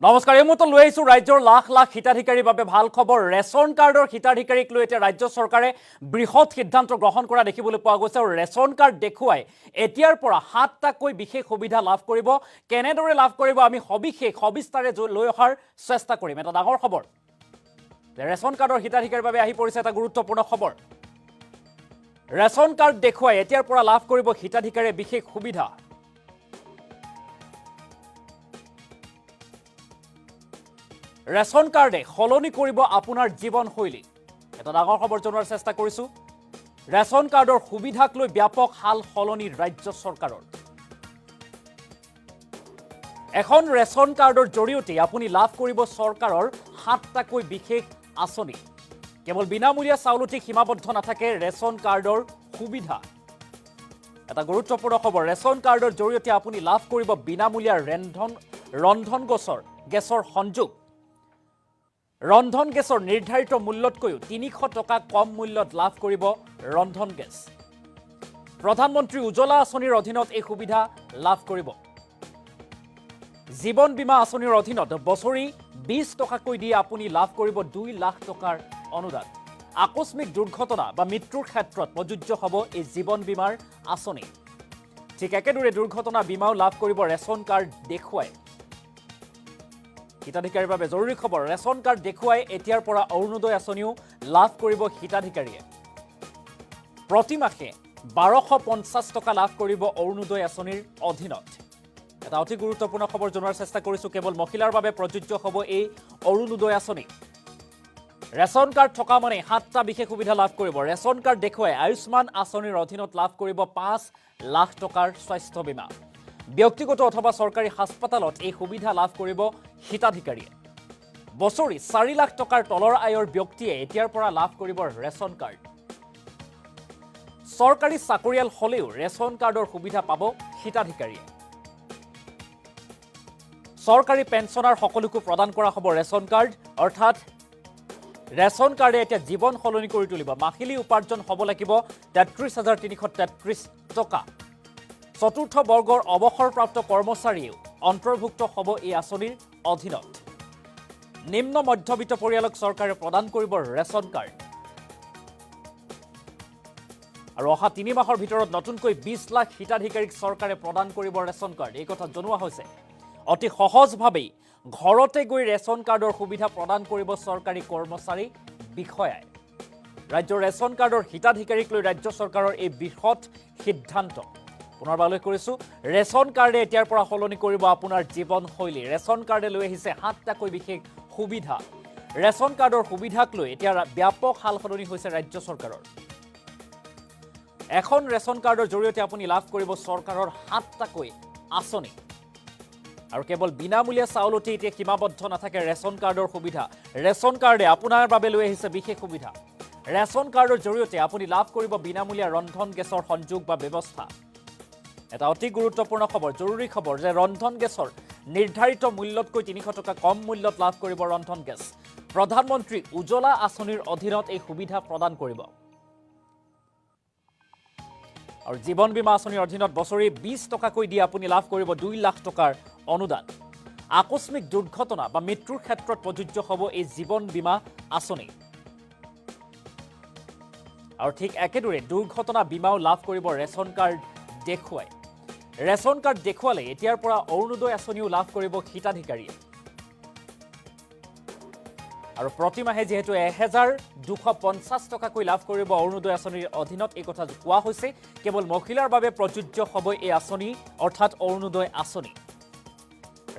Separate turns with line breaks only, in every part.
নমস্কাৰ এই মুহূৰ্তত লৈ আহিছোঁ ৰাজ্যৰ লাখ লাখ হিতাধিকাৰীৰ বাবে ভাল খবৰ ৰেচন কাৰ্ডৰ হিতাধিকাৰীক লৈ এতিয়া ৰাজ্য চৰকাৰে বৃহৎ সিদ্ধান্ত গ্ৰহণ কৰা দেখিবলৈ পোৱা গৈছে আৰু ৰেচন কাৰ্ড দেখুৱাই এতিয়াৰ পৰা 7টাকৈ বিশেষ সুবিধা লাভ কৰিব কেনেদৰে লাভ কৰিব আমি সবিস্তাৰে লৈ অহাৰ চেষ্টা কৰিম এটা ডাঙৰ খবৰ ৰেচন কাৰ্ডৰ হিতাধিকাৰীৰ বাবে আহি পৰিছে এটা গুৰুত্বপূৰ্ণ খবৰ ৰেচন কাৰ্ড দেখুৱাই এতিয়াৰ পৰা লাভ কৰিব হিতাধিকাৰীয়ে বিশেষ সুবিধা ৰেচন কাৰ্ডে সলনি কৰিব আপোনাৰ জীৱনশৈলী এটা ডাঙৰ খবৰ জনোৱাৰ চেষ্টা কৰিছো ৰেচন কাৰ্ডৰ সুবিধাক লৈ ব্যাপক হাল সলনি ৰাজ্য চৰকাৰৰ এখন ৰেচন কাৰ্ডৰ জৰিয়তে আপুনি লাভ কৰিব চৰকাৰৰ 7টাকৈ বিশেষ আঁচনি কেৱল বিনামূলীয়া চাউলতে সীমাবদ্ধ নাথাকে ৰেচন কাৰ্ডৰ সুবিধা এটা গুৰুত্বপূৰ্ণ খবৰ ৰেচন কাৰ্ডৰ জৰিয়তে আপুনি লাভ কৰিব বিনামূলীয়া ৰন্ধন গেছৰ সংযোগ ৰন্ধন গেছৰ নিৰ্ধাৰিত মূল্যতকৈও 300 টকা কম মূল্যত লাভ কৰিব ৰন্ধন গেছ প্ৰধানমন্ত্ৰী উজ্জ্বলা আঁচনিৰ অধীনত এই সুবিধা লাভ কৰিব জীৱন বীমা আঁচনিৰ অধীনত বছৰি 20 টকাকৈ দি আপুনি লাভ কৰিব 2 লাখ টকাৰ অনুদান আকস্মিক দুৰ্ঘটনা বা মৃত্যুৰ ক্ষেত্ৰত প্ৰযোজ্য হ'ব এই জীৱন বীমাৰ আঁচনি ঠিক একেদৰে দুৰ্ঘটনা বীমাও লাভ কৰিব ৰেচন কাৰ্ড দেখুৱাই হিতাধিকাৰীৰ বাবে জৰুৰী খবৰ ৰেচন কাৰ্ড দেখুৱাই এতিয়াৰ পৰা অৰুণোদয় আঁচনিও লাভ কৰিব হিতাধিকাৰীয়ে প্ৰতিমাহে 1250 টকা লাভ কৰিব অৰুণোদয় আঁচনিৰ অধীনত এটা অতি গুৰুত্বপূৰ্ণ খবৰ জনোৱাৰ চেষ্টা কৰিছো কেৱল মহিলাৰ বাবে প্ৰযোজ্য হ'ব এই অৰুণোদয় আঁচনি ৰেচন কাৰ্ড থকা মানে 7টা বিশেষ সুবিধা লাভ কৰিব ৰেচন কাৰ্ড দেখুৱাই আয়ুষ্মান আঁচনিৰ অধীনত লাভ কৰিব 5 লাখ টকাৰ স্বাস্থ্য বীমা ব্যক্তিগত অথবা চৰকাৰী হাস্পতালত এই সুবিধা লাভ কৰিব হিতাধিকাৰীয়ে বছৰি 4 লাখ টকাৰ তলৰ আয়ৰ ব্যক্তিয়ে এতিয়াৰ পৰা লাভ কৰিব ৰেচন কাৰ্ড চৰকাৰী চাকৰিয়াল হলেও ৰেচন কাৰ্ডৰ সুবিধা পাব হিতাধিকাৰীয়ে চৰকাৰী পেঞ্চনাৰ সকলোকে প্ৰদান কৰা হ'ব ৰেচন কাৰ্ড অৰ্থাৎ ৰেচন কাৰ্ডে এতিয়া জীৱন সলনি কৰি তুলিব মাহিলী উপাৰ্জন হ'ব লাগিব 33,333 টকা চতুৰ্থ বৰ্গৰ অৱসৰপ্ৰাপ্ত কৰ্মচাৰীও অন্তৰ্ভুক্ত হ'ব এই আঁচনিৰ অধীনত নিম্ন মধ্যবিত্ত পৰিয়ালক চৰকাৰে প্ৰদান কৰিব ৰেচন কাৰ্ড আৰু অহা 3 মাহৰ ভিতৰত নতুনকৈ 20 লাখ হিতাধিকাৰীক চৰকাৰে প্ৰদান কৰিব ৰেচন কাৰ্ড এই কথা জনোৱা হৈছে অতি সহজভাৱেই ঘৰতে গৈ ৰেচন কাৰ্ডৰ সুবিধা প্ৰদান কৰিব চৰকাৰী কৰ্মচাৰী বিষয়াই ৰাজ্যৰ ৰেচন কাৰ্ডৰ হিতাধিকাৰীক লৈ ৰাজ্য চৰকাৰৰ এই বৃহৎ সিদ্ধান্ত পুনৰবাৰলৈ কৰিছো ৰেচন কাৰ্ডে এতিয়াৰ পৰা সলনি কৰিব আপোনাৰ জীৱনশৈলী ৰেচন কাৰ্ডে লৈ আহিছে 7টাকৈ বিশেষ সুবিধা ৰেচন কাৰ্ডৰ সুবিধাক লৈ এতিয়া ব্যাপক হাল সলনি হৈছে ৰাজ্য চৰকাৰৰ এখন ৰেচন কাৰ্ডৰ জৰিয়তে আপুনি লাভ কৰিব চৰকাৰৰ 7টাকৈ আঁচনি আৰু কেৱল বিনামূলীয়া চাউলতে এতিয়া সীমাবদ্ধ নাথাকে ৰেচন কাৰ্ডৰ সুবিধা ৰেচন কাৰ্ডে আপোনাৰ বাবে লৈ আহিছে বিশেষ সুবিধা ৰেচন কাৰ্ডৰ জৰিয়তে আপুনি লাভ কৰিব বিনামূলীয়া ৰন্ধন গেছৰ সংযোগ বা ব্যৱস্থা এটা অতি গুৰুত্বপূৰ্ণ খবৰ জৰুৰী খবৰ যে ৰন্ধন গেছৰ নিৰ্ধাৰিত মূল্যতকৈ 300 টকা কম মূল্যত লাভ কৰিব ৰন্ধন গেছ প্ৰধানমন্ত্ৰী উজ্জ্বলা আঁচনিৰ অধীনত এই সুবিধা প্ৰদান কৰিব আৰু জীৱন বীমা আঁচনিৰ অধীনত বছৰি 20 টকাকৈ দি আপুনি লাভ কৰিব 2 লাখ টকাৰ অনুদান আকস্মিক দুৰ্ঘটনা বা মৃত্যুৰ ক্ষেত্ৰত প্ৰযোজ্য হ'ব এই জীৱন বীমা আঁচনি আৰু ঠিক একেদৰে দুৰ্ঘটনা বীমাও লাভ কৰিব ৰেচন কাৰ্ড দেখুৱাই ৰেচন কাৰ্ড দেখুৱালে এতিয়াৰ পৰা অৰুণোদয় আঁচনিও লাভ কৰিব হিতাধিকাৰীয়ে আৰু প্ৰতিমাহে যেহেতু 1250 টকাকৈ লাভ কৰিব অৰুণোদয় আঁচনিৰ অধীনত এই কথা কোৱা হৈছে কেৱল মহিলাৰ বাবে প্ৰযোজ্য হ'ব এই আঁচনি অৰ্থাৎ অৰুণোদয় আঁচনি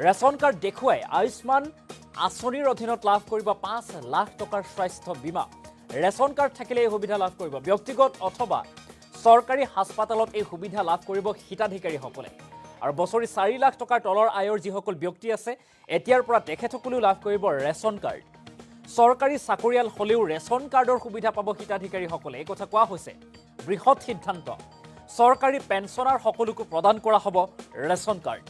ৰেচন কাৰ্ড দেখুৱাই আয়ুষ্মান আঁচনিৰ অধীনত লাভ কৰিব 5 লাখ টকাৰ স্বাস্থ্য বীমা ৰেচন কাৰ্ড থাকিলে এই সুবিধা লাভ কৰিব ব্যক্তিগত অথবা চৰকাৰী হাস্পতালত এই সুবিধা লাভ কৰিব হিতাধিকাৰীসকলে আৰু বছৰি 4 লাখ টকাৰ তলৰ আয়ৰ যিসকল ব্যক্তি আছে এতিয়াৰ পৰা তেখেতসকলেও লাভ কৰিব ৰেচন কাৰ্ড চৰকাৰী চাকৰিয়াল হলেও ৰেচন কাৰ্ডৰ সুবিধা পাব হিতাধিকাৰীসকলে এই কথা কোৱা হৈছে বৃহৎ সিদ্ধান্ত চৰকাৰী পেঞ্চনাৰ সকলোকে প্ৰদান কৰা হ'ব ৰেচন কাৰ্ড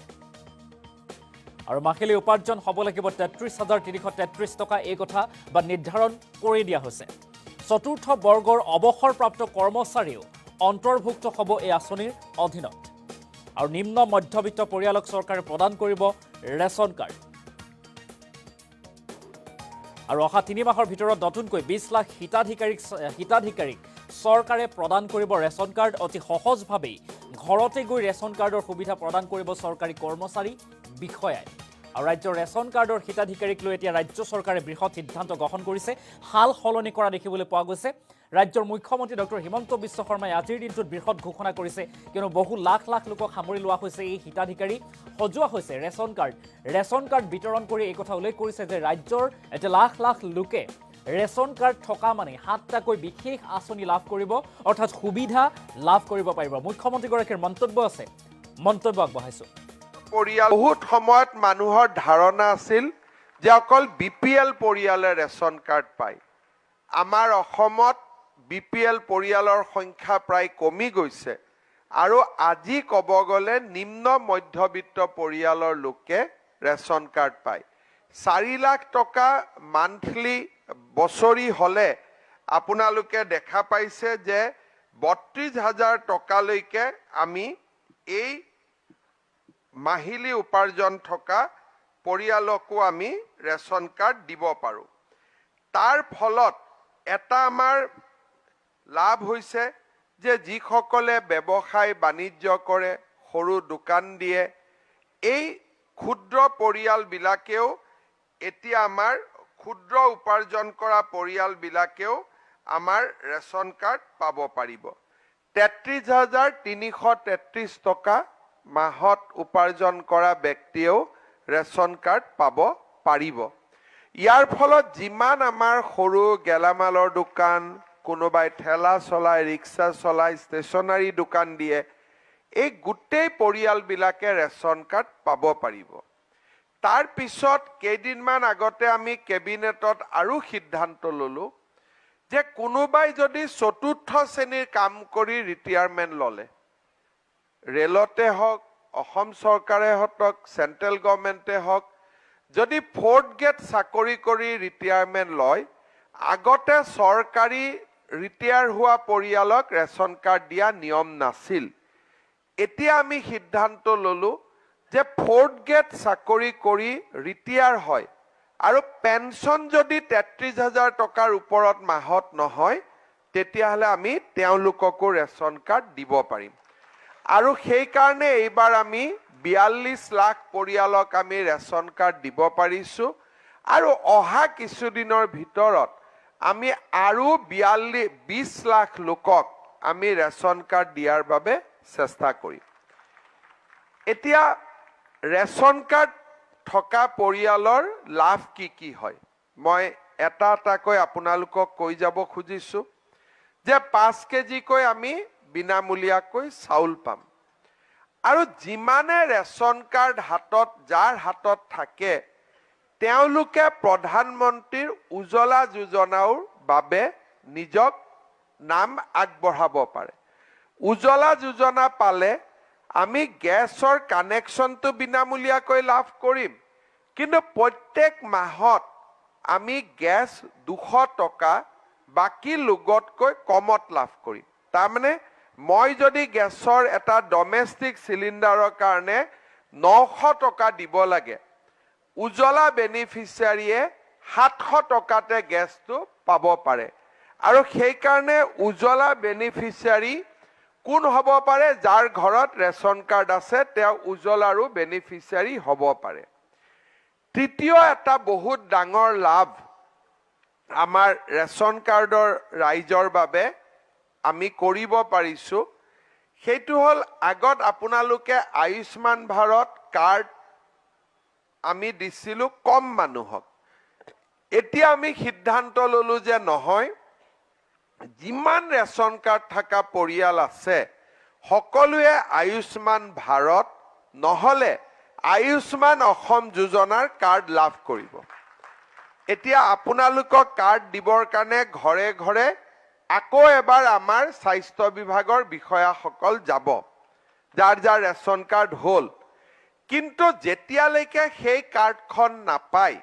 আৰু মাহিলী উপাৰ্জন হ'ব লাগিব 33,333 টকা এই কথা বা নিৰ্ধাৰণ কৰি দিয়া হৈছে চতুৰ্থ বৰ্গৰ অৱসৰপ্ৰাপ্ত কৰ্মচাৰীও অন্তৰ্ভুক্ত হ'ব এই আঁচনিৰ অধীনত আৰু নিম্ন মধ্যবিত্ত পৰিয়ালক চৰকাৰে প্ৰদান কৰিব ৰেচন কাৰ্ড আৰু অহা 3 মাহৰ ভিতৰত নতুনকৈ 20 লাখ হিতাধিকাৰীক চৰকাৰে প্ৰদান কৰিব ৰেচন কাৰ্ড অতি সহজভাৱেই ঘৰতে গৈ ৰেচন কাৰ্ডৰ সুবিধা প্ৰদান কৰিব চৰকাৰী কৰ্মচাৰী বিষয়াই আৰু ৰাজ্যৰ ৰেচন কাৰ্ডৰ হিতাধিকাৰীক লৈ এতিয়া ৰাজ্য চৰকাৰে বৃহৎ সিদ্ধান্ত গ্ৰহণ কৰিছে হাল সলনি কৰা দেখিবলৈ পোৱা গৈছে ৰাজ্যৰ মুখ্যমন্ত্ৰী ডক্টৰ হিমন্ত বিশ্ব শৰ্মাই আজিৰ দিনটোত বৃহৎ ঘোষণা কৰিছে কিয়নো বহু লাখ লাখ লোকক সামৰি লোৱা হৈছে এই হিতাধিকাৰী সজোৱা হৈছে ৰেচন কাৰ্ড বিতৰণ কৰি এই কথা উল্লেখ কৰিছে যে ৰাজ্যৰ এতিয়া লাখ লাখ লোকে ৰেচন কাৰ্ড থকা মানে 7টাকৈ বিশেষ আঁচনি লাভ কৰিব অৰ্থাৎ সুবিধা লাভ কৰিব পাৰিব মুখ্যমন্ত্ৰীগৰাকীৰ মন্তব্য আগবঢ়াইছো
পৰিয়াল বহুত সময়ত মানুহৰ ধাৰণা আছিল যে অকল বিপিএল পৰিয়ালে ৰেচন কাৰ্ড পায় আমাৰ অসমত বিপিএল পৰিয়ালৰ সংখ্যা প্ৰায় কমি গৈছে আৰু আজি ক'ব গ'লে নিম্ন মধ্যবিত্ত পৰিয়ালৰ লোকে ৰেচন কাৰ্ড পায় 4 লাখ টকা মান্থলি বছৰি হলে আপোনালোকে দেখা পাইছে যে 32,000 টকালৈকে আমি এই মাহিলী উপাৰ্জন থকা পৰিয়ালকো আমি ৰেচন কাৰ্ড দিব পাৰোঁ তাৰ ফলত এটা আমাৰ লাভ হৈছে যে যিসকলে ব্যৱসায় বাণিজ্য কৰে সৰু দোকান দিয়ে এই ক্ষুদ্ৰ পৰিয়ালবিলাকেও এতিয়া আমাৰ ক্ষুদ্ৰ উপাৰ্জন কৰা পৰিয়ালবিলাকেও আমাৰ ৰেচন কাৰ্ড পাব পাৰিব 33,333 টকা মাহত উপাৰ্জন কৰা ব্যক্তিয়েও ৰেচন কাৰ্ড পাব পাৰিব ইয়াৰ ফলত যিমান আমাৰ সৰু গেলামালৰ দোকান কোনোবাই ঠেলা চলাই ৰিক্সা চলাই ষ্টেচনাৰী দোকান দিয়ে এই গোটেই পৰিয়ালবিলাকে ৰেচন কাৰ্ড পাব পাৰিব তাৰ পিছত কেইদিনমান আগতে আমি কেবিনেটত আৰু সিদ্ধান্ত ললো যে কোনোবাই যদি চতুৰ্থ শ্ৰেণীৰ কাম কৰি ৰিটায়াৰমেণ্ট ললে ৰেলতে হওক অসম চৰকাৰে হওক চেণ্ট্ৰেল গভৰ্ণমেণ্টে হওক যদি 4th গ্ৰেড চাকৰি কৰি ৰিটায়াৰমেণ্ট লয় আগতে চৰকাৰী ৰিটায়াৰ হোৱা পৰিয়ালক ৰেচন কাৰ্ড দিয়া নিয়ম নাছিল এতিয়া আমি সিদ্ধান্ত ললো যে 4th গ্ৰেড চাকৰি কৰি ৰিটায়াৰ হয় আৰু পেনশন যদি 33,000 টকাৰ ওপৰত মাহত নহয় তেতিয়াহলে আমি তেওঁলোককো ৰেচন কাৰ্ড দিব পাৰিম আৰু সেই কাৰণে এইবাৰ আমি 42 লাখ পৰিয়ালক আমি ৰেচন কাৰ্ড দিব পাৰিছো আৰু অহা কিছুদিনৰ ভিতৰত আমি আৰু 20 লাখ লোকক আমি ৰেচন কাৰ্ড দিয়াৰ বাবে চেষ্টা কৰিম এতিয়া ৰেচন কাৰ্ড থকা পৰিয়ালৰ লাভ কি হয় মই এটা এটাকৈ আপোনালোকক কৈ যাব খুজিছো যে 5 কেজিকৈ আমি বিনামূলীয়াকৈ চাউল পাম আৰু যিমানে ৰেচন কাৰ্ড যাৰ হাতত থাকে তেওঁলোকে প্ৰধানমন্ত্ৰীৰ উজ্জ্বলা যোজনাৰ বাবে নিজক নাম আগবঢ়াব পাৰে উজ্জ্বলা যোজনা পালে আমি গেছৰ কানেকশ্যনটো বিনামূলীয়াকৈ লাভ কৰিম কিন্তু প্ৰত্যেক মাহত আমি গেছ 200 টকা বাকি লোকতকৈ কমত লাভ কৰিম তাৰমানে মই যদি গেছৰ এটা ডমেষ্টিক সিলিণ্ডাৰৰ কাৰণে 900 টকা দিব লাগে উজ্জ্বলা বেনিফিচিয়াৰীয়ে 700 টকাতে গেছটো পাব পাৰে আৰু সেই কাৰণে উজ্জ্বলা বেনিফিচিয়াৰী কোন হ'ব পাৰে যাৰ ঘৰত ৰেচন কাৰ্ড আছে তেওঁ উজ্জ্বলাৰো বেনিফিচিয়াৰী হ'ব পাৰে তৃতীয় এটা বহুত ডাঙৰ লাভ আমাৰ ৰেচন কাৰ্ডৰ ৰাইজৰ বাবে আমি কৰিব পাৰিছো সেইটো হল আগত আপোনালোকে আয়ুষ্মান ভাৰত কাৰ্ড আমি দিছিলো কম মানুহক এতিয়া আমি সিদ্ধান্ত ললো যে নহয় যিমান ৰেচন কাৰ্ড থকা পৰিয়াল আছে সকলোৱে আয়ুষ্মান ভাৰত নহলে আয়ুষ্মান অসম যোজনাৰ কাৰ্ড লাভ কৰিব এতিয়া আপোনালোকক কাৰ্ড দিবৰ কাৰণে ঘৰে ঘৰে আকৌ এবাৰ আমাৰ স্বাস্থ্য বিভাগৰ বিষয়াসকল যাব যাৰ যাৰ ৰেচন কাৰ্ড হল কিন্তু যেতিয়ালৈকে সেই কাৰ্ডখন নাপায়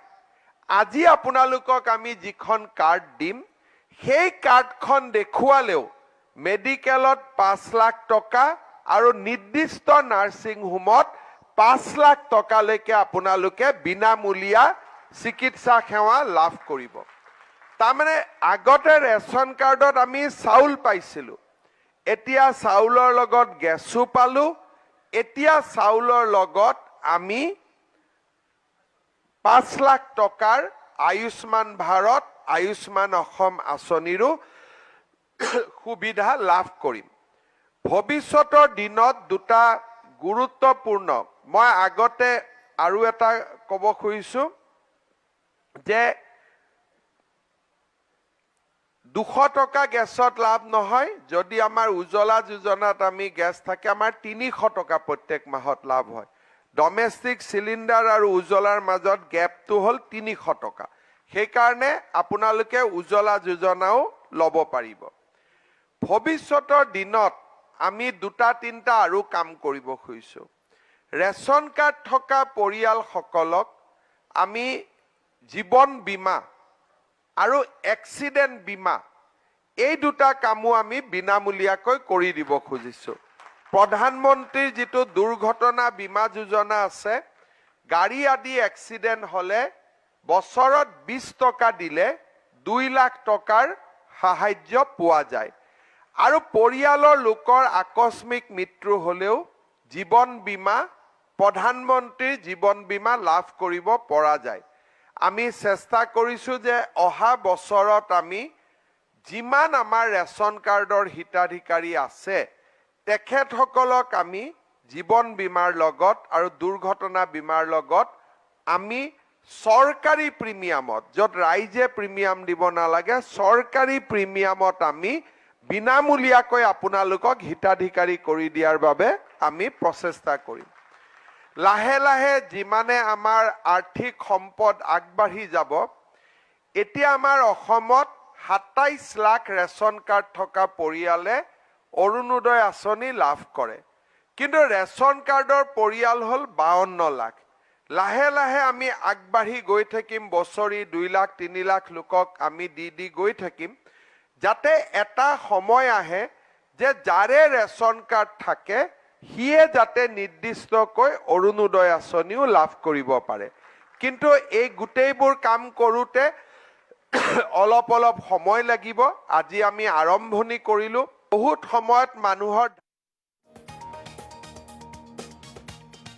আজি আপোনালোকক আমি যিখন কাৰ্ড দিম সেই কাৰ্ডখন দেখুৱালেও মেডিকেলত 5 লাখ টকা আৰু নিৰ্দিষ্ট নাৰ্ছিং হোমত 5 লাখ টকালৈকে আপোনালোকে বিনামূলীয়া চিকিৎসা সেৱা লাভ কৰিব। তাৰমানে আগতে ৰেচন কাৰ্ডত আমি চাউল পাইছিলোঁ, এতিয়া চাউলৰ লগত গেছো পালোঁ, এতিয়া চাউলৰ লগত আমি 5 লাখ টকাৰ আয়ুষ্মান ভাৰত, আয়ুষ্মান অসম আঁচনিৰো সুবিধা লাভ কৰিম। ভৱিষ্যতৰ দিনত দুটা গুৰুত্বপূৰ্ণ, মই আগতে আৰু এটা ক'ব খুজিছোঁ যে 200 টকা গেছত লাভ নহয়, যদি আমাৰ উজ্জ্বলা যোজনাত আমি গেছ থাকে আমাৰ 300 টকা প্ৰত্যেক মাহত লাভ হয়। ডমেষ্টিক চিলিণ্ডাৰ আৰু উজ্জ্বলাৰ মাজত গেপটো হ'ল 300 টকা। সেইকাৰণে আপোনালোকে উজ্জ্বলা যোজনাও ল'ব পাৰিব। ভৱিষ্যতৰ দিনত আমি 2-3টা আৰু কাম কৰিব খুজিছোঁ। ৰেচন কাৰ্ড থকা পৰিয়ালসকলক আমি জীৱন বীমা আৰু এক্সিডেণ্ট বীমা এই দুটা কামো আমি বিনামূলীয়াকৈ কৰি দিব খুজিছোঁ। প্ৰধানমন্ত্ৰীৰ যিটো দুৰ্ঘটনা বীমা যোজনা আছে, গাড়ী আদি এক্সিডেণ্ট হ'লে বছৰত 20 টকা দিলে 2 লাখ টকাৰ সাহায্য পোৱা যায়। আৰু পৰিয়ালৰ লোকৰ আকস্মিক মৃত্যু হ'লেও জীৱন বীমা, প্ৰধানমন্ত্ৰীৰ জীৱন বীমা লাভ কৰিব পৰা যায়। আমি চেষ্টা কৰিছোঁ যে অহা বছৰত আমি যিমান আমাৰ ৰেচন কাৰ্ডৰ হিতাধিকাৰী আছে তেখেতসকলক আমি জীৱন বীমাৰ লগত আৰু দুৰ্ঘটনা বীমাৰ লগত আমি চৰকাৰী প্ৰিমিয়ামত, য'ত ৰাইজে প্ৰিমিয়াম দিব নালাগে, চৰকাৰী প্ৰিমিয়ামত আমি বিনামূলীয়াকৈ আপোনালোকক হিতাধিকাৰী কৰি দিয়াৰ বাবে আমি প্ৰচেষ্টা কৰিম। লাহে লাহে যিমানে আমাৰ আৰ্থিক সম্পদ আগবাঢ়ি যাব, এতিয়া আমাৰ অসমত 27 লাখ ৰেচন কাৰ্ড থকা পৰিয়ালে অৰুণোদয় আঁচনি লাভ কৰে, কিন্তু ৰেচন কাৰ্ডৰ পৰিয়াল হ'ল 52 লাখ। লাহে লাহে আমি আগবাঢ়ি গৈ থাকিম, বছৰি 2 লাখ 3 লাখ লোকক আমি দি গৈ থাকিম, যাতে এটা সময় আহে যে যাৰে ৰেচন কাৰ্ড থাকে সিয়ে যাতে নিৰ্দিষ্টকৈ অৰুণোদয় আঁচনিও লাভ কৰিব পাৰে। কিন্তু এই গোটেইবোৰ কাম কৰোঁতে অলপ অলপ সময় লাগিব। আজি আমি আৰম্ভণি কৰিলোঁ। বহুত সময়ত মানুহৰ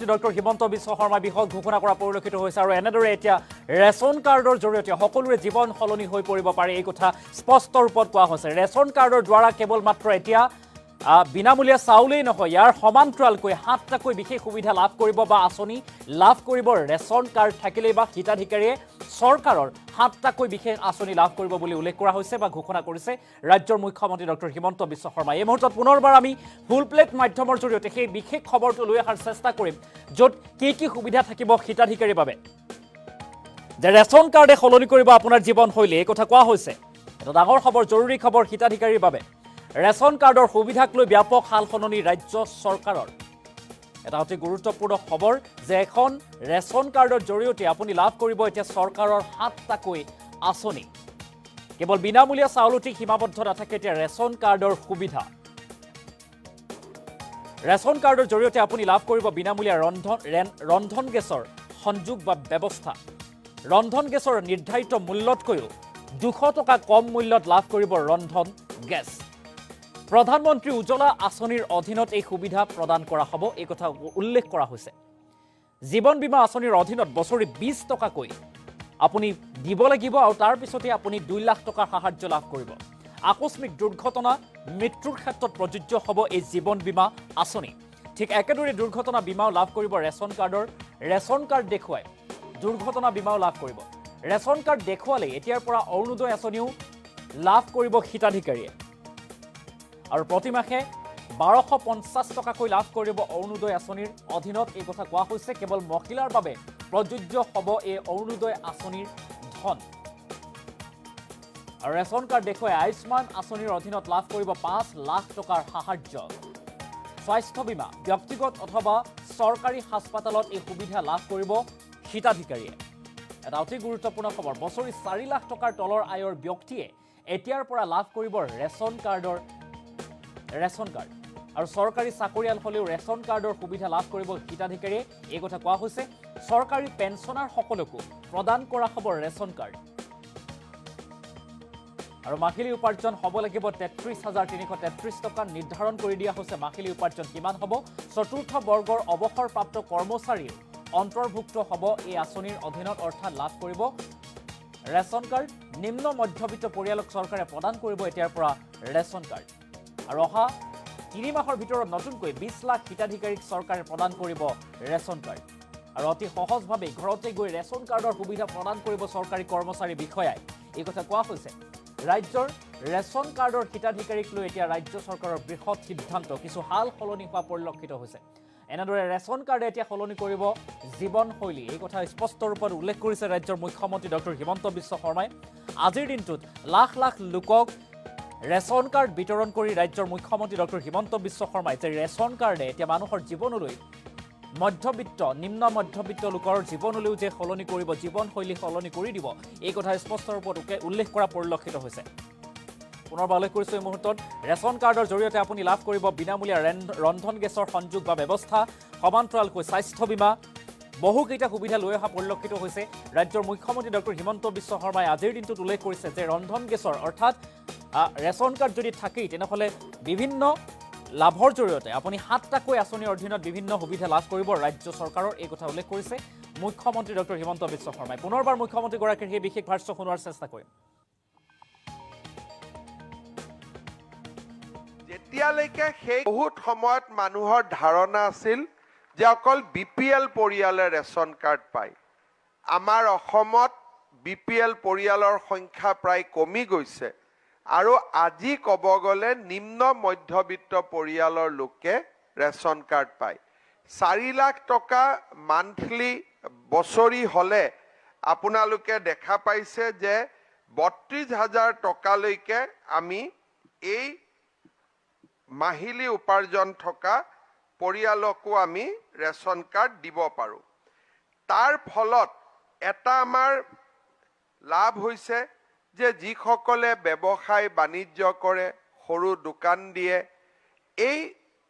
ডক্টৰ হিমন্ত বিশ্ব শৰ্মা বিষয়ক ঘোষণা কৰা পৰিলক্ষিত হৈছে আৰু এনেদৰে এতিয়া ৰেচন কাৰ্ডৰ জৰিয়তে সকলোৰে জীৱন সলনি হৈ পৰিব পাৰে, এই কথা স্পষ্ট ৰূপত কোৱা হৈছে। ৰেচন কাৰ্ডৰ দ্বাৰা কেৱল মাত্ৰ এতিয়া বিনামূলীয়া চাউলেই নহয়, ইয়াৰ সমান্তৰালকৈ 7টাকৈ বিশেষ সুবিধা লাভ কৰিব বা আঁচনি লাভ কৰিব। ৰেচন কাৰ্ড থাকিলেই বা হিতাধিকাৰীয়ে চৰকাৰৰ 7টাকৈ বিশেষ আঁচনি লাভ কৰিব বুলি উল্লেখ কৰা হৈছে বা ঘোষণা কৰিছে ৰাজ্যৰ মুখ্যমন্ত্ৰী ডক্টৰ হিমন্ত বিশ্ব শৰ্মা। এই মুহূৰ্তত পুনৰবাৰ আমি ফুল প্লেট মাধ্যমৰ জৰিয়তে সেই বিশেষ খবৰটো লৈ অহাৰ চেষ্টা কৰিম, য'ত কি সুবিধা থাকিব হিতাধিকাৰীৰ বাবে। যে ৰেচন কাৰ্ডে সলনি কৰিব আপোনাৰ জীৱনশৈলী, এই কথা কোৱা হৈছে। এটা ডাঙৰ খবৰ, জৰুৰী খবৰ হিতাধিকাৰীৰ বাবে। ৰেচন কাৰ্ডৰ সুবিধাক লৈ ব্যাপক সাল সলনি ৰাজ্য চৰকাৰৰ। এটা অতি গুৰুত্বপূৰ্ণ খবৰ যে এখন ৰেচন কাৰ্ডৰ জৰিয়তে আপুনি লাভ কৰিব এতিয়া চৰকাৰৰ 7টাকৈ আঁচনি। কেৱল বিনামূলীয়া চাউলতে সীমাবদ্ধ নাথাকে এতিয়া ৰেচন কাৰ্ডৰ সুবিধা। ৰেচন কাৰ্ডৰ জৰিয়তে আপুনি লাভ কৰিব বিনামূলীয়া ৰন্ধন গেছৰ সংযোগ বা ব্যৱস্থা। ৰন্ধন গেছৰ নিৰ্ধাৰিত মূল্যতকৈও 200 টকা কম মূল্যত লাভ কৰিব ৰন্ধন গেছ। প্ৰধানমন্ত্ৰী উজ্জ্বলা আঁচনিৰ অধীনত এই সুবিধা প্ৰদান কৰা হ'ব, এই কথা উল্লেখ কৰা হৈছে। জীৱন বীমা আঁচনিৰ অধীনত বছৰি 20 টকাকৈ আপুনি দিব লাগিব আৰু তাৰ পিছতে আপুনি 2 লাখ টকাৰ সাহায্য লাভ কৰিব। আকস্মিক দুৰ্ঘটনা, মৃত্যুৰ ক্ষেত্ৰত প্ৰযোজ্য হ'ব এই জীৱন বীমা আঁচনি। ঠিক একেদৰে দুৰ্ঘটনা বীমাও লাভ কৰিব ৰেচন কাৰ্ড দেখুৱাই দুৰ্ঘটনা বীমাও লাভ কৰিব। ৰেচন কাৰ্ড দেখুৱালে এতিয়াৰ পৰা অৰুণোদয় আঁচনিও লাভ কৰিব হিতাধিকাৰীয়ে। আৰু প্ৰতিমাহে 1250 টকাকৈ লাভ কৰিব অৰুণোদয় আঁচনিৰ অধীনত, এই কথা কোৱা হৈছে। কেৱল মহিলাৰ বাবে প্ৰযোজ্য হ'ব এই অৰুণোদয় আঁচনিৰ ধন। আৰু ৰেচন কাৰ্ড দেখুৱাই আয়ুষ্মান আঁচনিৰ অধীনত লাভ কৰিব 5 লাখ টকাৰ সাহায্য। স্বাস্থ্য বীমা, ব্যক্তিগত অথবা চৰকাৰী হাস্পাতালত এই সুবিধা লাভ কৰিব হিতাধিকাৰীয়ে। এটা অতি গুৰুত্বপূৰ্ণ খবৰ, বছৰি 4 লাখ টকাৰ তলৰ আয়ৰ ব্যক্তিয়ে এতিয়াৰ পৰা লাভ কৰিব ৰেচন কাৰ্ড। আৰু চৰকাৰী চাকৰিয়াল হ'লেও ৰেচন কাৰ্ডৰ সুবিধা লাভ কৰিব হিতাধিকাৰীয়ে, এই কথা কোৱা হৈছে। চৰকাৰী পেঞ্চনাৰ সকলকো প্ৰদান কৰা হ'ব ৰেচন কাৰ্ড। আৰু মাহিলী উপাৰ্জন হ'ব লাগিব ৩৩,৩৩৩ টকা নিৰ্ধাৰণ কৰি দিয়া হৈছে। মাহিলী উপাৰ্জন কিমান হ'ব? চতুৰ্থ বৰ্গৰ অৱসৰপ্ৰাপ্ত কৰ্মচাৰীৰ অন্তৰ্ভুক্ত হ'ব এই আঁচনিৰ অধীনত, অৰ্থাৎ লাভ কৰিব ৰেচন কাৰ্ড। নিম্ন মধ্যবিত্ত পৰিয়ালক চৰকাৰে প্ৰদান কৰিব এতিয়াৰ পৰা ৰেচন কাৰ্ড। আৰু অহা ৩ মাহৰ ভিতৰত নতুনকৈ ২০ লাখ হিতাধিকাৰীক চৰকাৰে প্ৰদান কৰিব ৰেচন কাৰ্ড। আৰু অতি সহজভাৱে ঘৰতে গৈ ৰেচন কাৰ্ডৰ সুবিধা প্ৰদান কৰিব চৰকাৰী কৰ্মচাৰী বিষয়াই। এই কথা কোৱা হৈছে। ৰাজ্যৰ ৰেচন কাৰ্ডৰ হিতাধিকাৰীক লৈ এতিয়া ৰাজ্য চৰকাৰৰ বৃহৎ সিদ্ধান্ত, কিছু হাল সলনি হোৱা পৰিলক্ষিত হৈছে। এনেদৰে ৰেচন কাৰ্ডে এতিয়া সলনি কৰিব জীৱনশৈলী, এই কথা স্পষ্ট ৰূপত উল্লেখ কৰিছে ৰাজ্যৰ মুখ্যমন্ত্ৰী ডক্টৰ হিমন্ত বিশ্ব শৰ্মাই। আজিৰ দিনটোত লাখ লাখ লোকক ৰেচন কাৰ্ড বিতৰণ কৰি ৰাজ্যৰ মুখ্যমন্ত্ৰী ডক্টৰ হিমন্ত বিশ্ব শৰ্মাই যে ৰেচন কাৰ্ডে এতিয়া মানুহৰ জীৱনলৈ, মধ্যবিত্ত নিম্ন মধ্যবিত্ত লোকৰ জীৱনলৈও যে সলনি কৰিব, জীৱনশৈলী সলনি কৰি দিব, এই কথা স্পষ্ট ৰূপত উল্লেখ কৰা পৰিলক্ষিত হৈছে। পুনৰবাৰ উল্লেখ কৰিছোঁ, এই মুহূৰ্তত ৰেচন কাৰ্ডৰ জৰিয়তে আপুনি লাভ কৰিব বিনামূলীয়া ৰন্ধন গেছৰ সংযোগ বা ব্যৱস্থা, সমান্তৰালকৈ স্বাস্থ্য বীমা, বহুকেইটা সুবিধা লৈ অহা পৰিলক্ষিত হৈছে। ৰাজ্যৰ মুখ্যমন্ত্ৰী ডক্টৰ হিমন্ত বিশ্ব শৰ্মাই আজিৰ দিনটোত উল্লেখ কৰিছে যে ৰন্ধন গেছৰ অৰ্থাৎ ৰেচন কাৰ্ড যদি থাকেই তেনেহ'লে বিভিন্ন লাভৰ জৰিয়তে আপুনি 7টাকৈ আঁচনিৰ অধীনত বিভিন্ন সুবিধা লাভ কৰিব ৰাজ্য চৰকাৰৰ, এই কথা উল্লেখ কৰিছে মুখ্যমন্ত্ৰী ডক্টৰ হিমন্ত বিশ্ব শৰ্মাই। পুনৰবাৰ মুখ্যমন্ত্ৰীগৰাকীৰ সেই বিশেষ ভাষ্য শুনোৱাৰ চেষ্টা কৰিম।
যেতিয়ালৈকে সেই বহুত সময়ত মানুহৰ ধাৰণা আছিল যে অকল BPL পৰিয়ালে ৰেচন কাৰ্ড পায়। আমাৰ অসমত BPL পৰিয়ালৰ সংখ্যা প্ৰায় কমি গৈছে আৰু আজি ক'ব গ'লে নিম্ন মধ্যবিত্ত পৰিয়ালৰ লোকে ৰেচন কাৰ্ড পায়। 4 লাখ টকা মান্থলি বছৰি হ'লে আপোনালোকে দেখা পাইছে যে ৩২,০০০ টকালৈকে আমি এই মাহিলী উপাৰ্জন থকা পৰিয়ালকো আমি ৰেচন কাৰ্ড দিব পাৰোঁ। তাৰ ফলত এটা আমাৰ লাভ হৈছে যে যিসকলে ব্যৱসায় বাণিজ্য কৰে, সৰু দোকান দিয়ে, এই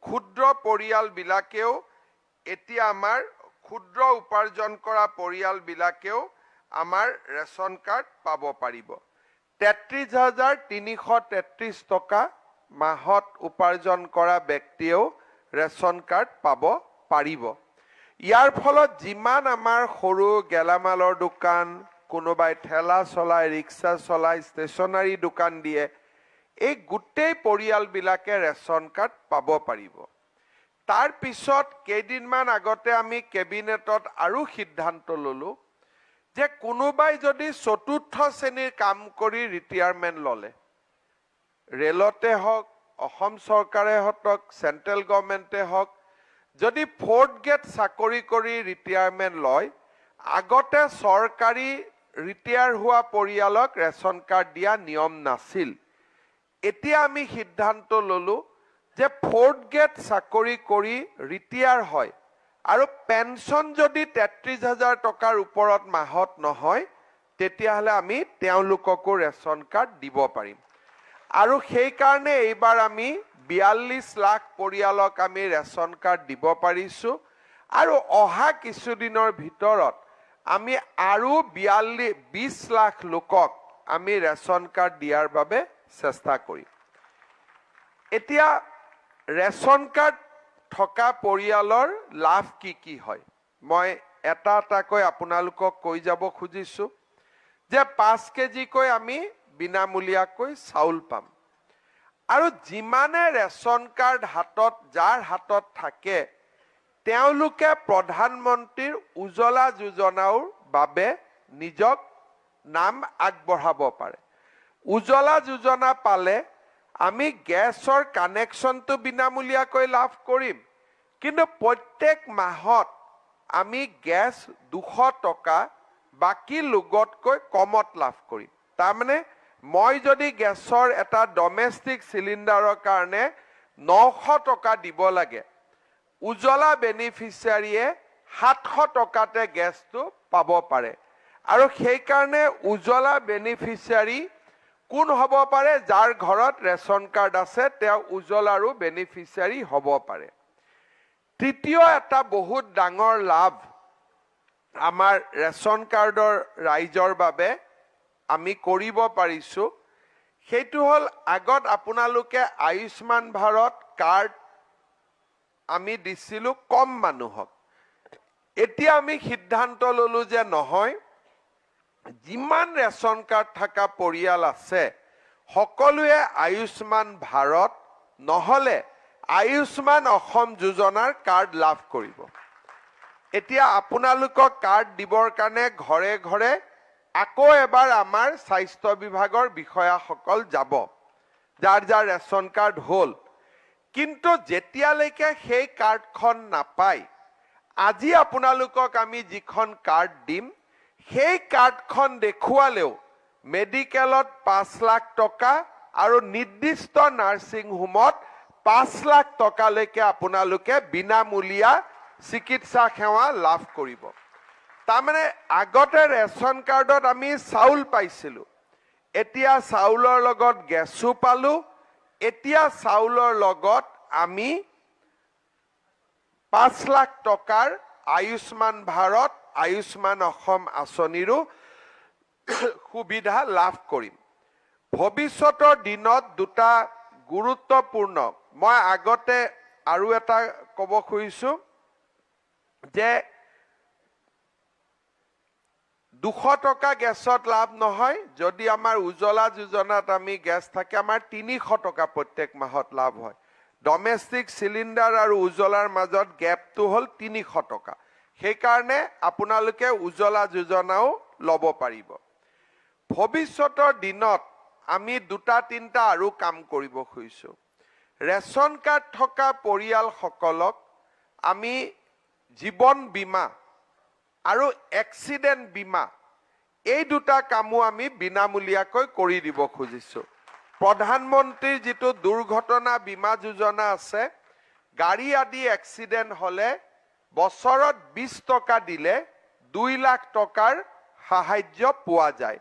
ক্ষুদ্ৰ পৰিয়ালবিলাকেও এতিয়া আমাৰ ক্ষুদ্ৰ উপাৰ্জন কৰা পৰিয়ালবিলাকেও আমাৰ ৰেচন কাৰ্ড পাব পাৰিব। ৩৩,৩৩৩ টকা মাহত উপাৰ্জন কৰা ব্যক্তিয়েও ৰেচন কাৰ্ড পাব পাৰিব। ইয়াৰ ফলত যিমান আমাৰ সৰু গেলামালৰ দোকান, কোনোবাই ঠেলা চলায়, ৰিক্সা চলায়, ষ্টেচনাৰী দোকান দিয়ে, এই গোটেই পৰিয়ালবিলাকে ৰেচন কাৰ্ড পাব পাৰিব। তাৰ পিছত কেইদিনমান আগতে আমি কেবিনেটত আৰু সিদ্ধান্ত ল'লোঁ যে কোনোবাই যদি ৪ৰ্থ শ্ৰেণীৰ কাম কৰি ৰিটায়াৰমেণ্ট ল'লে, ৰেলতে হওক, অসম চৰকাৰে হওক, চেণ্ট্ৰেল গভৰ্ণমেণ্টে হওক, যদি 4th গ্ৰেড চাকৰি কৰি ৰিটায়াৰমেণ্ট লয়, আগতে চৰকাৰী ৰিটায়াৰ হোৱা পৰিয়ালক ৰেচন কাৰ্ড দিয়া নিয়ম নাছিল। এতিয়া আমি সিদ্ধান্ত ল'লোঁ যে 4th গ্ৰেড চাকৰি কৰি ৰিটায়াৰ হয় আৰু পেঞ্চন যদি ৩৩,০০০ টকাৰ ওপৰত মাহত নহয়, তেতিয়াহ'লে আমি তেওঁলোককো ৰেচন কাৰ্ড দিব পাৰিম। আৰু সেইকাৰণে এইবাৰ আমি ৪২ লাখ পৰিয়ালক আমি ৰেচন কাৰ্ড দিব পাৰিছোঁ আৰু অহা কিছুদিনৰ ভিতৰত আমি আৰু ২০ লাখ লোকক আমি ৰেচন কাৰ্ড দিয়াৰ বাবে চেষ্টা কৰিম। এতিয়া ৰেচন কাৰ্ড থকা পৰিয়ালৰ লাভ কি কি হয়, মই এটা এটাকৈ আপোনালোকক কৈ যাব খুজিছোঁ যে 5 কেজিকৈ আমি বিনামূলীয়াকৈ চাউল পাম। আৰু যিমানে ৰেচন কাৰ্ড যাৰ হাতত থাকে, তেওঁলোকে প্ৰধানমন্ত্ৰীৰ উজ্জ্বলা যোজনাৰ বাবে নিজক নাম আগবঢ়াব পাৰে। উজ্জ্বলা যোজনা পালে আমি গেছৰ কানেকশ্যনটো বিনামূলীয়াকৈ লাভ কৰিম, কিন্তু প্ৰত্যেক মাহত আমি গেছ 200 টকা বাকী লোকতকৈ কমত লাভ কৰিম। তাৰমানে মই যদি গেছৰ এটা ডমেষ্টিক চিলিণ্ডাৰৰ কাৰণে 900 টকা দিব লাগে, উজ্জ্বলা বেনিফিচিয়াৰীয়ে 700 টকাতে গেছটো পাব পাৰে। আৰু সেইকাৰণে উজ্জ্বলা বেনিফিচিয়াৰী কোন হ'ব পাৰে? যাৰ ঘৰত ৰেচন কাৰ্ড আছে তেওঁ উজ্জ্বলাৰো বেনিফিচিয়াৰী হ'ব পাৰে। তৃতীয় এটা বহুত ডাঙৰ লাভ আমাৰ ৰেচন কাৰ্ডৰ ৰাইজৰ বাবে আমি কৰিব পাৰিছো সেইটো হ'ল আগত আপোনালোকে আয়ুষ্মান ভাৰত কাৰ্ড আমি দিছিলো কম মানুহক এতিয়া আমি সিদ্ধান্ত ললো যে নহয় যিমান ৰেচন কাৰ্ড থকা পৰিয়াল আছে সকলোৱে আয়ুষ্মান ভাৰত নহলে আয়ুষ্মান অসম যোজনাৰ কাৰ্ড লাভ কৰিব এতিয়া আপোনালোকক কাৰ্ড দিবৰ কাৰণে ঘৰে ঘৰে আকৌ এবাৰ আমাৰ স্বাস্থ্য বিভাগৰ বিষয়াসকল যাব যাৰ যাৰ ৰেচন কাৰ্ড হ'ল কিন্তু যেতিয়ালৈকে সেই কাৰ্ডখন নাপায় আজি আপোনালোকক আমি যিখন কাৰ্ড দিম সেই কাৰ্ডখন দেখুৱালেও মেডিকেলত 5 লাখ টকা আৰু নিৰ্দিষ্ট নাৰ্ছিং হোমত 5 লাখ টকালৈকে আপোনালোকে বিনামূলীয়া চিকিৎসা সেৱা লাভ কৰিব তাৰমানে আগতে ৰেচন কাৰ্ডত আমি চাউল পাইছিলো এতিয়া চাউলৰ লগত গেছো পালো এতিয়া চাউলৰ লগত আমি 5 লাখ টকাৰ আয়ুষ্মান ভাৰত আয়ুষ্মান অসম আঁচনিৰো সুবিধা লাভ কৰিম ভৱিষ্যতৰ দিনত দুটা গুৰুত্বপূৰ্ণ মই আগতে আৰু এটা ক'ব খুজিছো যে 200 টকা গেছত লাভ নহয় যদি আমাৰ উজ্জ্বলা যোজনাত আমি গেছ থাকে আমাৰ 300 টকা প্ৰত্যেক মাহত লাভ হয় ডমেষ্টিক সিলিন্ডাৰ আৰু উজ্জ্বলাৰ মাজত গেপটো হ'ল 300 টকা সেইকাৰণে আপোনালোকে উজ্জ্বলা যোজনাও ল'ব পাৰিব ভৱিষ্যতৰ দিনত আমি দুটা তিনটা আৰু কাম কৰিব খুজিছো ৰেচন কাৰ্ড থকা পৰিয়ালসকলক আমি জীৱন বীমা আৰু এক্সিডেন্ট বীমা এই দুটা কামো আমি বিনামূলীয়াকৈ কৰি দিব খুজিছো প্ৰধানমন্ত্ৰীৰ যিটো দুৰ্ঘটনা বীমা যোজনা আছে গাড়ী আদি এক্সিডেন্ট হলে বছৰত 20 টকা দিলে 2 লাখ টকাৰ সাহায্য পোৱা যায়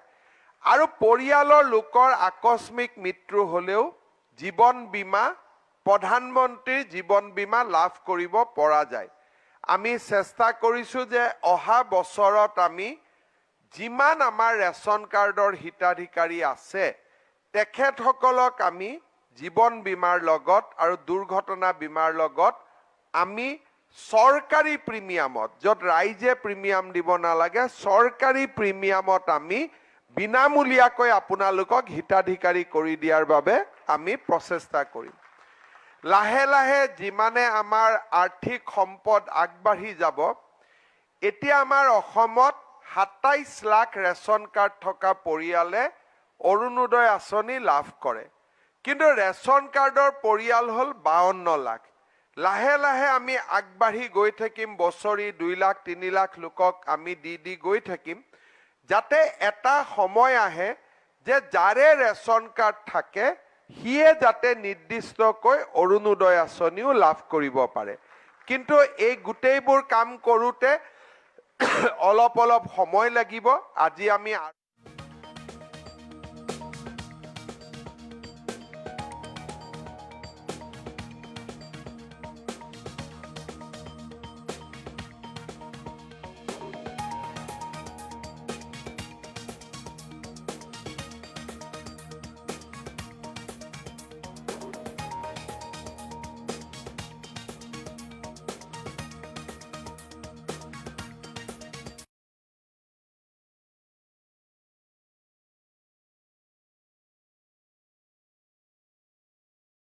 আৰু পৰিয়ালৰ লোকৰ আকস্মিক মৃত্যু হলেও জীৱন বীমা প্ৰধানমন্ত্ৰীৰ জীৱন বীমা লাভ কৰিব পৰা যায় আমি চেষ্টা কৰিছো যে অহা বছৰত আমি যিমান আমাৰ ৰেচন কাৰ্ডৰ হিতাধিকাৰী আছে তেখেতসকলক আমি জীৱন বীমাৰ লগত আৰু দুৰ্ঘটনা বীমাৰ লগত আমি চৰকাৰী প্ৰিমিয়ামত য'ত ৰাইজে প্ৰিমিয়াম দিব নালাগে চৰকাৰী প্ৰিমিয়ামত আমি বিনামূলীয়াকৈ আপোনালোকক হিতাধিকাৰী কৰি দিয়াৰ বাবে আমি প্ৰচেষ্টা কৰিম লাহে লাহে যিমানে আমাৰ আৰ্থিক সম্পদ আগবাঢ়ি যাব এতিয়া আমাৰ অসমত 27 লাখ ৰেচন কাৰ্ড থকা পৰিয়ালে অৰুণোদয় আঁচনি লাভ কৰে কিন্তু ৰেচন কাৰ্ডৰ পৰিয়াল হ'ল 52 লাখ লাহে লাহে আমি আগবাঢ়ি গৈ থাকিম বছৰি 2 লাখ 3 লাখ লোকক আমি দি গৈ থাকিম যাতে এটা সময় আহে যে যাৰে ৰেচন কাৰ্ড থাকে হিয়ে যাতে নিৰ্দিষ্টকৈ অৰুণোদয় আঁচনিও লাভ কৰিব পাৰে কিন্তু এই গোটেইবোৰ কাম কৰোতে অলপ সময় লাগিব আজি আমি